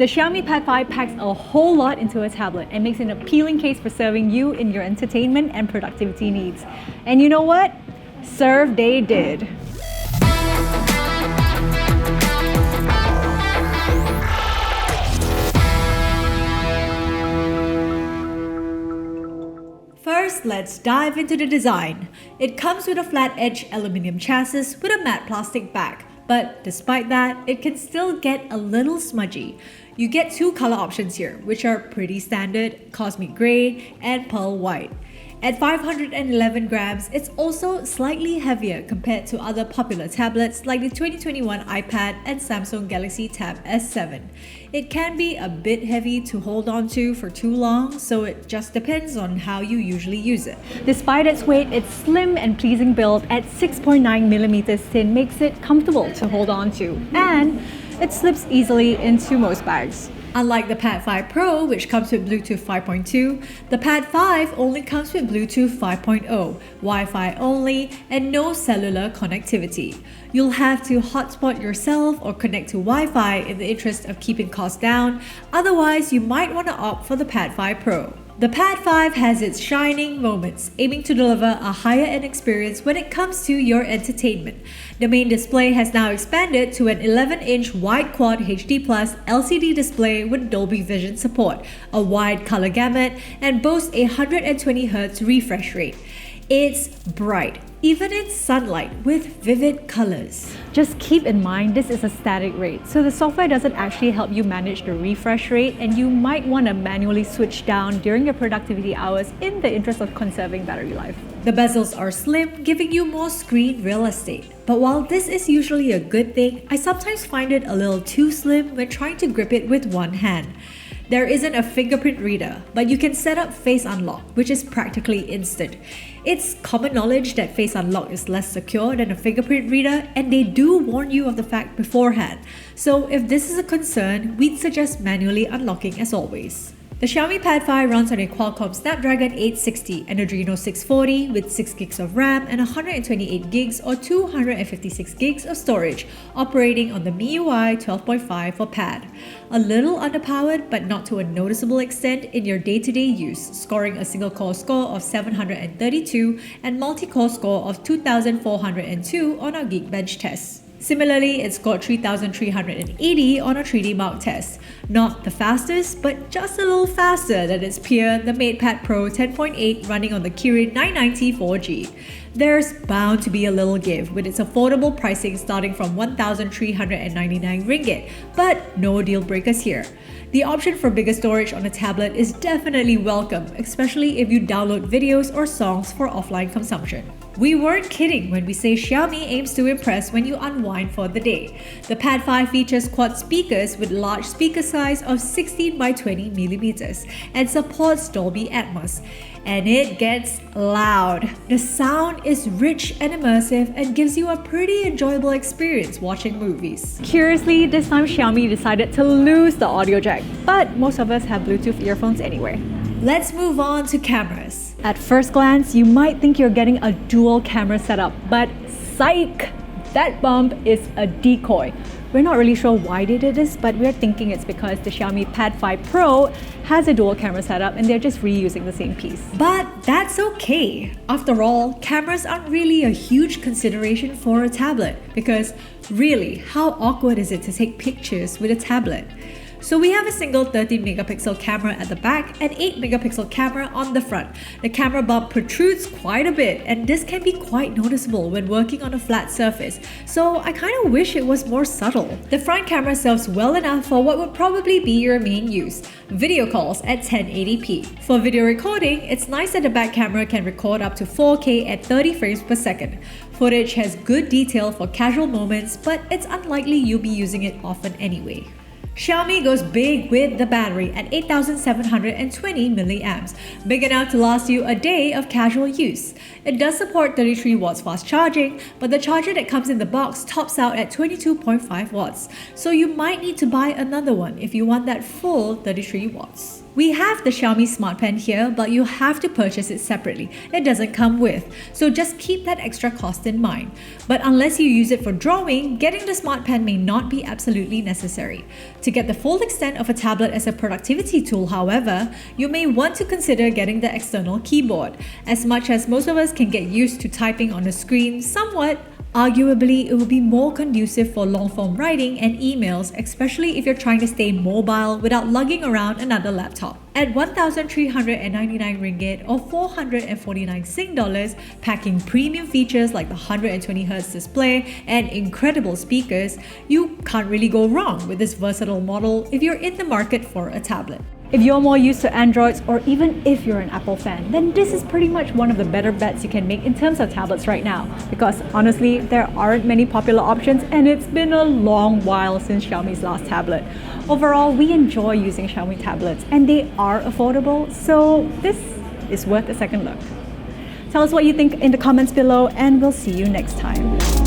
The Xiaomi Pad 5 packs a whole lot into a tablet and makes an appealing case for serving you in your entertainment and productivity needs. And you know what? Serve they did. First, let's dive into the design. It comes with a flat-edge aluminium chassis with a matte plastic back, but despite that, it can still get a little smudgy. You get two color options here, which are pretty standard, cosmic grey and pearl white. At 511 grams, it's also slightly heavier compared to other popular tablets like the 2021 iPad and Samsung Galaxy Tab S7. It can be a bit heavy to hold on to for too long, so it just depends on how you usually use it. Despite its weight, its slim and pleasing build at 6.9mm thin makes it comfortable to hold on to, and it slips easily into most bags. Unlike the Pad 5 Pro, which comes with Bluetooth 5.2, the Pad 5 only comes with Bluetooth 5.0, Wi-Fi only, and no cellular connectivity. You'll have to hotspot yourself or connect to Wi-Fi in the interest of keeping costs down, otherwise you might want to opt for the Pad 5 Pro. The Pad 5 has its shining moments, aiming to deliver a higher-end experience when it comes to your entertainment. The main display has now expanded to an 11-inch wide-quad HD+ LCD display with Dolby Vision support, a wide color gamut, and boasts a 120Hz refresh rate. It's bright, even in sunlight, with vivid colors. Just keep in mind this is a static rate, so the software doesn't actually help you manage the refresh rate, and you might want to manually switch down during your productivity hours in the interest of conserving battery life. The bezels are slim, giving you more screen real estate. But while this is usually a good thing, I sometimes find it a little too slim when trying to grip it with one hand. There isn't a fingerprint reader, but you can set up Face Unlock, which is practically instant. It's common knowledge that Face Unlock is less secure than a fingerprint reader, and they do warn you of the fact beforehand. So if this is a concern, we'd suggest manually unlocking as always. The Xiaomi Pad 5 runs on a Qualcomm Snapdragon 860 and Adreno 640 with 6GB of RAM and 128GB or 256GB of storage, operating on the MIUI 12.5 for Pad. A little underpowered, but not to a noticeable extent in your day-to-day use, scoring a single-core score of 732 and multi-core score of 2402 on our Geekbench tests. Similarly, it scored 3,380 on a 3D Mark test. Not the fastest, but just a little faster than its peer, the MatePad Pro 10.8 running on the Kirin 990 4G. There's bound to be a little give with its affordable pricing starting from 1,399 ringgit, but no deal breakers here. The option for bigger storage on a tablet is definitely welcome, especially if you download videos or songs for offline consumption. We weren't kidding when we say Xiaomi aims to impress when you unwind for the day. The Pad 5 features quad speakers with large speaker size of 16 by 20mm and supports Dolby Atmos. And it gets loud. The sound is rich and immersive and gives you a pretty enjoyable experience watching movies. Curiously, this time Xiaomi decided to lose the audio jack, but most of us have Bluetooth earphones anyway. Let's move on to cameras. At first glance, you might think you're getting a dual camera setup, but psych! That bump is a decoy. We're not really sure why they did this, but we're thinking it's because the Xiaomi Pad 5 Pro has a dual camera setup and they're just reusing the same piece. But that's okay. After all, cameras aren't really a huge consideration for a tablet because really, how awkward is it to take pictures with a tablet? So we have a single 13-megapixel camera at the back and 8-megapixel camera on the front. The camera bump protrudes quite a bit, and this can be quite noticeable when working on a flat surface, so I kind of wish it was more subtle. The front camera serves well enough for what would probably be your main use, video calls at 1080p. For video recording, it's nice that the back camera can record up to 4K at 30 frames per second. Footage has good detail for casual moments, but it's unlikely you'll be using it often anyway. Xiaomi goes big with the battery at 8,720 mAh, big enough to last you a day of casual use. It does support 33 watts fast charging, but the charger that comes in the box tops out at 22.5 watts, so you might need to buy another one if you want that full 33 watts. We have the Xiaomi Smart Pen here, but you have to purchase it separately. It doesn't come with, so just keep that extra cost in mind. But unless you use it for drawing, getting the Smart Pen may not be absolutely necessary. To get the full extent of a tablet as a productivity tool, however, you may want to consider getting the external keyboard. As much as most of us can get used to typing on a screen somewhat, arguably, it will be more conducive for long-form writing and emails, especially if you're trying to stay mobile without lugging around another laptop. At 1,399 ringgit or 449 Sing dollars, packing premium features like the 120Hz display and incredible speakers, you can't really go wrong with this versatile model if you're in the market for a tablet. If you're more used to Androids, or even if you're an Apple fan, then this is pretty much one of the better bets you can make in terms of tablets right now. Because honestly, there aren't many popular options and it's been a long while since Xiaomi's last tablet. Overall, we enjoy using Xiaomi tablets and they are affordable, so this is worth a second look. Tell us what you think in the comments below and we'll see you next time.